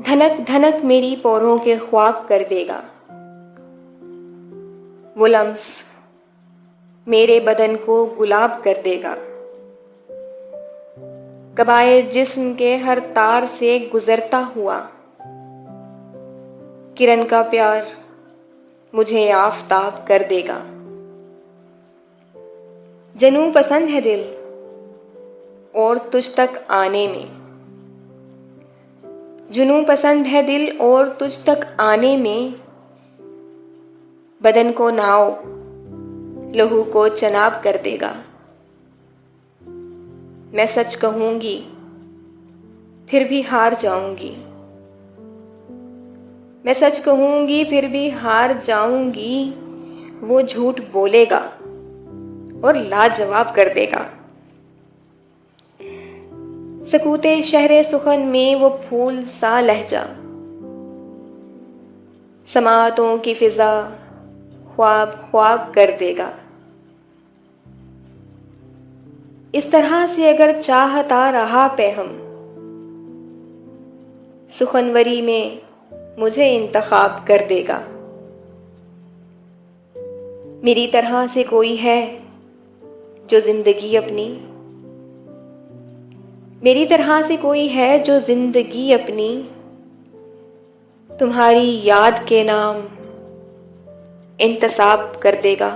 धनक धनक मेरी पौरों के ख्वाब कर देगा। वो लम्स मेरे बदन को गुलाब कर देगा। कबाए जिस्म के हर तार से गुजरता हुआ किरण का प्यार मुझे आफताब कर देगा। जनू पसंद है दिल और तुझ तक आने में, जुनू पसंद है दिल और तुझ तक आने में। बदन को नाव लहू को चनाब कर देगा। मैं सच कहूंगी फिर भी हार जाऊंगी। मैं सच कहूंगी फिर भी हार जाऊंगी। वो झूठ बोलेगा और लाजवाब कर देगा। सकूते शहरे सुखन में वो फूल सा लहजा, समातों की फिजा ख्वाब ख्वाब कर देगा। इस तरह से अगर चाहता रहा पे हम, सुखनवरी में मुझे इंतखाब कर देगा। मेरी तरह से कोई है जो जिंदगी अपनी, मेरी तरह से कोई है जो जिंदगी अपनी तुम्हारी याद के नाम इंतसाब कर देगा।